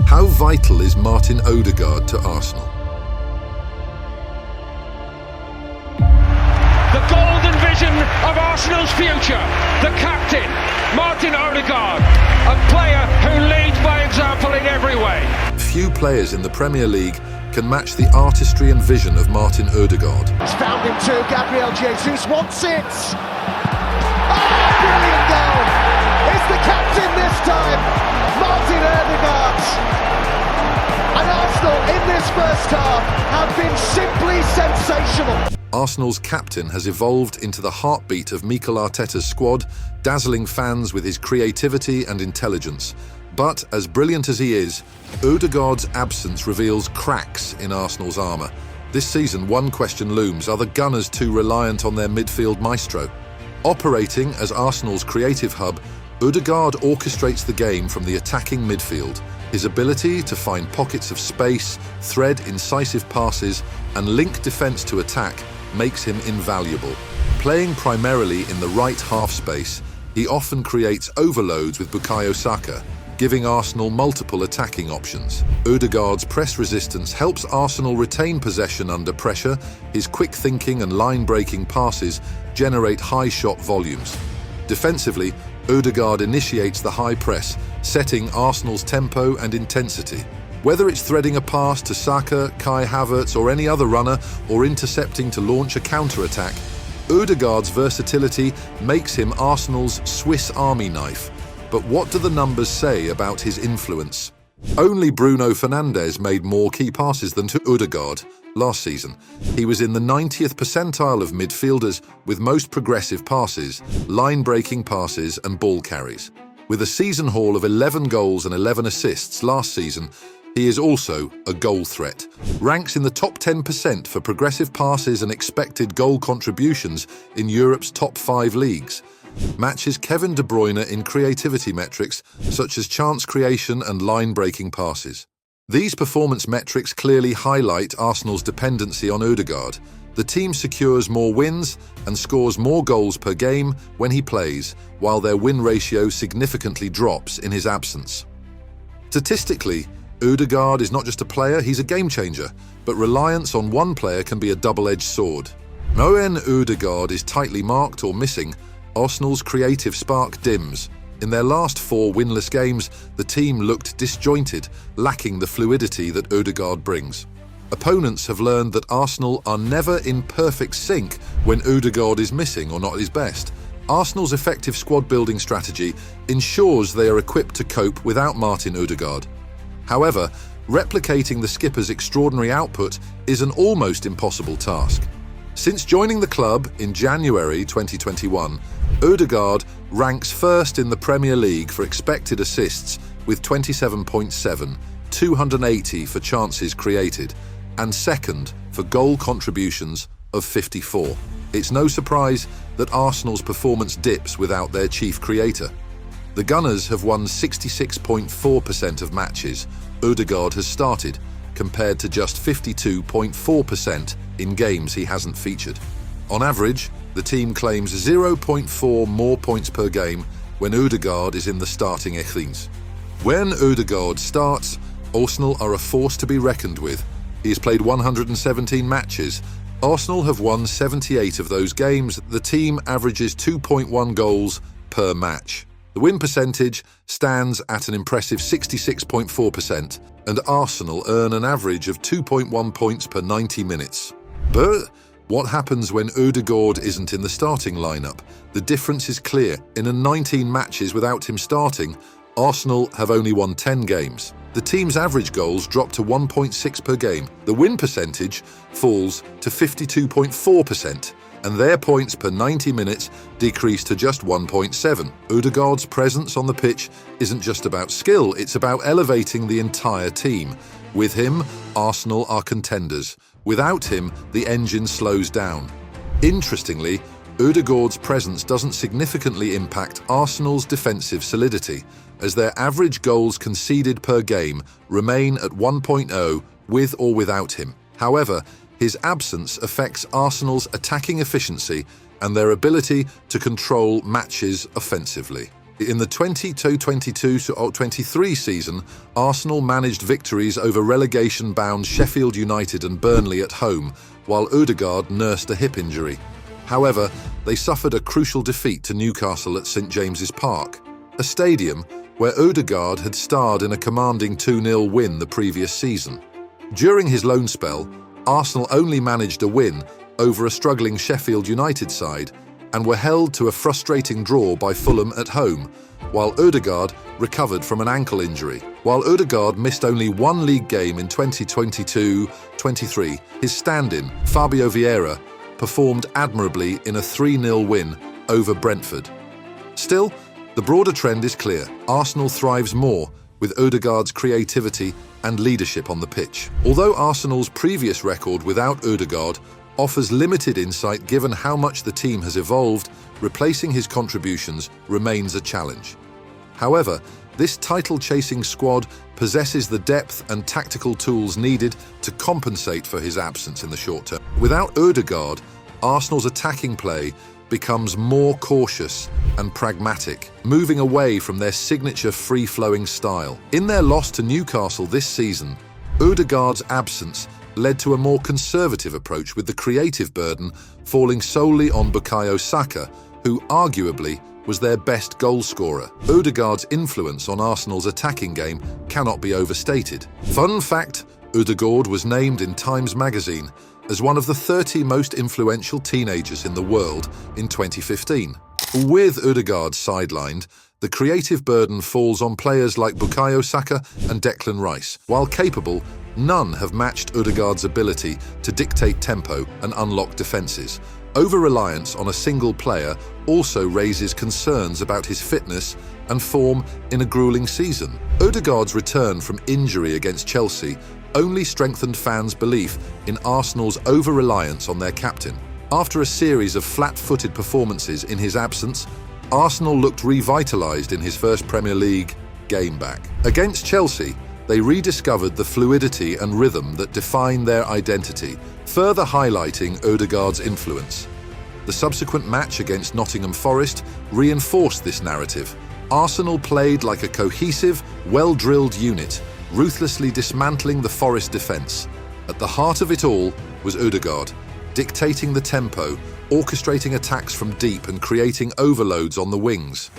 How vital is Martin Odegaard to Arsenal? The golden vision of Arsenal's future, the captain, Martin Odegaard, a player who leads by example in every way. Few players in the Premier League can match the artistry and vision of Martin Odegaard. He's found him too, Gabriel Jesus wants it! Oh, brilliant goal! It's the captain this time, Martin Odegaard! And Arsenal in this first half have been simply sensational. Arsenal's captain has evolved into the heartbeat of Mikel Arteta's squad, dazzling fans with his creativity and intelligence. But as brilliant as he is, Odegaard's absence reveals cracks in Arsenal's armour. This season, one question looms: are the Gunners too reliant on their midfield maestro? Operating as Arsenal's creative hub, Odegaard orchestrates the game from the attacking midfield. His ability to find pockets of space, thread incisive passes, and link defence to attack makes him invaluable. Playing primarily in the right half space, he often creates overloads with Bukayo Saka, giving Arsenal multiple attacking options. Odegaard's press resistance helps Arsenal retain possession under pressure. His quick thinking and line-breaking passes generate high shot volumes. Defensively, Odegaard initiates the high press, setting Arsenal's tempo and intensity. Whether it's threading a pass to Saka, Kai Havertz or any other runner, or intercepting to launch a counter-attack, Odegaard's versatility makes him Arsenal's Swiss Army knife. But what do the numbers say about his influence? Only Bruno Fernandes made more key passes than to Odegaard last season. He was in the 90th percentile of midfielders with most progressive passes, line-breaking passes and ball carries. With a season haul of 11 goals and 11 assists last season, he is also a goal threat. Ranks in the top 10% for progressive passes and expected goal contributions in Europe's top 5 leagues. Matches Kevin De Bruyne in creativity metrics such as chance creation and line-breaking passes. These performance metrics clearly highlight Arsenal's dependency on Odegaard. The team secures more wins and scores more goals per game when he plays, while their win ratio significantly drops in his absence. Statistically, Odegaard is not just a player, he's a game changer, but reliance on one player can be a double-edged sword. When Odegaard is tightly marked or missing, Arsenal's creative spark dims. In their last 4 winless games, the team looked disjointed, lacking the fluidity that Odegaard brings. Opponents have learned that Arsenal are never in perfect sync when Odegaard is missing or not at his best. Arsenal's effective squad-building strategy ensures they are equipped to cope without Martin Odegaard. However, replicating the skipper's extraordinary output is an almost impossible task. Since joining the club in January 2021, Odegaard ranks first in the Premier League for expected assists with 27.7, 280 for chances created, and second for goal contributions of 54. It's no surprise that Arsenal's performance dips without their chief creator. The Gunners have won 66.4% of matches Odegaard has started, compared to just 52.4% in games he hasn't featured. On average, the team claims 0.4 more points per game when Odegaard is in the starting 11. When Odegaard starts, Arsenal are a force to be reckoned with. He has played 117 matches. Arsenal have won 78 of those games. The team averages 2.1 goals per match. The win percentage stands at an impressive 66.4%, and Arsenal earn an average of 2.1 points per 90 minutes. But what happens when Odegaard isn't in the starting lineup? The difference is clear. In 19 matches without him starting, Arsenal have only won 10 games. The team's average goals drop to 1.6 per game. The win percentage falls to 52.4%, and their points per 90 minutes decrease to just 1.7. Odegaard's presence on the pitch isn't just about skill, it's about elevating the entire team. With him, Arsenal are contenders. Without him, the engine slows down. Interestingly, Odegaard's presence doesn't significantly impact Arsenal's defensive solidity, as their average goals conceded per game remain at 1.0 with or without him. However, his absence affects Arsenal's attacking efficiency and their ability to control matches offensively. In the 22-23 season, Arsenal managed victories over relegation-bound Sheffield United and Burnley at home, while Odegaard nursed a hip injury. However, they suffered a crucial defeat to Newcastle at St James's Park, a stadium where Odegaard had starred in a commanding 2-0 win the previous season. During his loan spell, Arsenal only managed a win over a struggling Sheffield United side and were held to a frustrating draw by Fulham at home, while Odegaard recovered from an ankle injury. While Odegaard missed only one league game in 2022-23, his stand-in, Fabio Vieira, performed admirably in a 3-0 win over Brentford. Still, the broader trend is clear. Arsenal thrives more with Odegaard's creativity and leadership on the pitch. Although Arsenal's previous record without Odegaard offers limited insight given how much the team has evolved, replacing his contributions remains a challenge. However, this title-chasing squad possesses the depth and tactical tools needed to compensate for his absence in the short term. Without Odegaard, Arsenal's attacking play becomes more cautious and pragmatic, moving away from their signature free-flowing style. In their loss to Newcastle this season, Odegaard's absence led to a more conservative approach, with the creative burden falling solely on Bukayo Saka, who arguably was their best goal scorer. Odegaard's influence on Arsenal's attacking game cannot be overstated. Fun fact, Odegaard was named in Times magazine as one of the 30 most influential teenagers in the world in 2015. With Odegaard sidelined, the creative burden falls on players like Bukayo Saka and Declan Rice. While capable, none have matched Odegaard's ability to dictate tempo and unlock defences. Over-reliance on a single player also raises concerns about his fitness and form in a grueling season. Odegaard's return from injury against Chelsea only strengthened fans' belief in Arsenal's over-reliance on their captain. After a series of flat-footed performances in his absence, Arsenal looked revitalised in his first Premier League game back. Against Chelsea, they rediscovered the fluidity and rhythm that define their identity, further highlighting Odegaard's influence. The subsequent match against Nottingham Forest reinforced this narrative. Arsenal played like a cohesive, well-drilled unit, ruthlessly dismantling the Forest defence. At the heart of it all was Odegaard, dictating the tempo, orchestrating attacks from deep and creating overloads on the wings.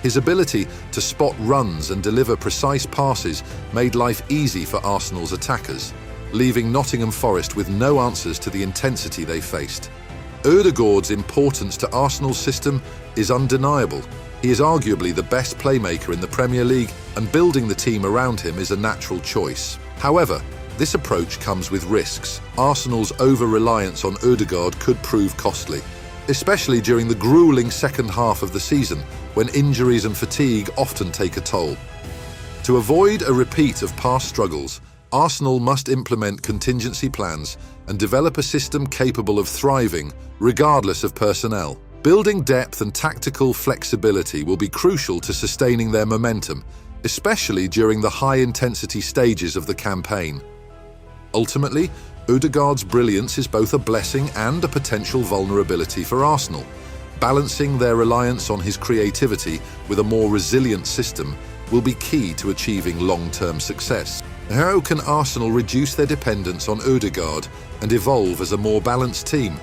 His ability to spot runs and deliver precise passes made life easy for Arsenal's attackers, leaving Nottingham Forest with no answers to the intensity they faced. Odegaard's importance to Arsenal's system is undeniable. He is arguably the best playmaker in the Premier League, and building the team around him is a natural choice. However, this approach comes with risks. Arsenal's over-reliance on Odegaard could prove costly, especially during the grueling second half of the season, when injuries and fatigue often take a toll. To avoid a repeat of past struggles, Arsenal must implement contingency plans and develop a system capable of thriving, regardless of personnel. Building depth and tactical flexibility will be crucial to sustaining their momentum, especially during the high-intensity stages of the campaign. Ultimately, Odegaard's brilliance is both a blessing and a potential vulnerability for Arsenal. Balancing their reliance on his creativity with a more resilient system will be key to achieving long-term success. How can Arsenal reduce their dependence on Odegaard and evolve as a more balanced team?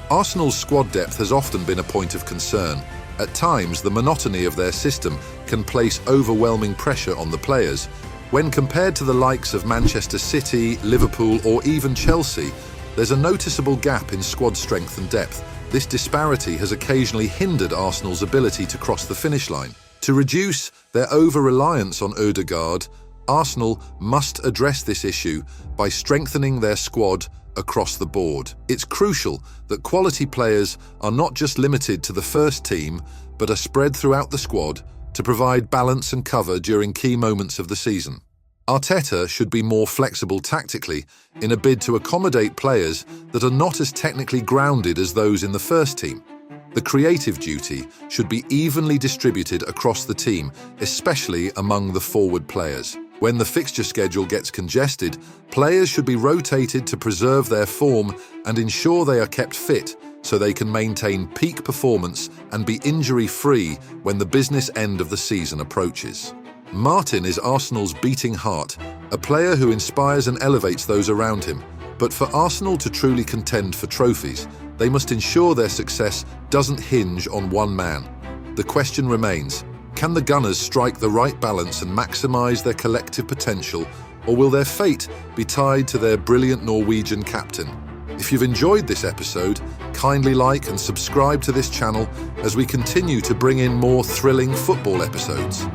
Arsenal's squad depth has often been a point of concern. At times, the monotony of their system can place overwhelming pressure on the players. When compared to the likes of Manchester City, Liverpool, or even Chelsea, there's a noticeable gap in squad strength and depth. This disparity has occasionally hindered Arsenal's ability to cross the finish line. To reduce their over-reliance on Odegaard, Arsenal must address this issue by strengthening their squad across the board. It's crucial that quality players are not just limited to the first team, but are spread throughout the squad to provide balance and cover during key moments of the season. Arteta should be more flexible tactically in a bid to accommodate players that are not as technically grounded as those in the first team. The creative duty should be evenly distributed across the team, especially among the forward players. When the fixture schedule gets congested, players should be rotated to preserve their form and ensure they are kept fit so they can maintain peak performance and be injury-free when the business end of the season approaches. Martin is Arsenal's beating heart, a player who inspires and elevates those around him. But for Arsenal to truly contend for trophies, they must ensure their success doesn't hinge on one man. The question remains, can the Gunners strike the right balance and maximise their collective potential, or will their fate be tied to their brilliant Norwegian captain? If you've enjoyed this episode, kindly like and subscribe to this channel as we continue to bring in more thrilling football episodes.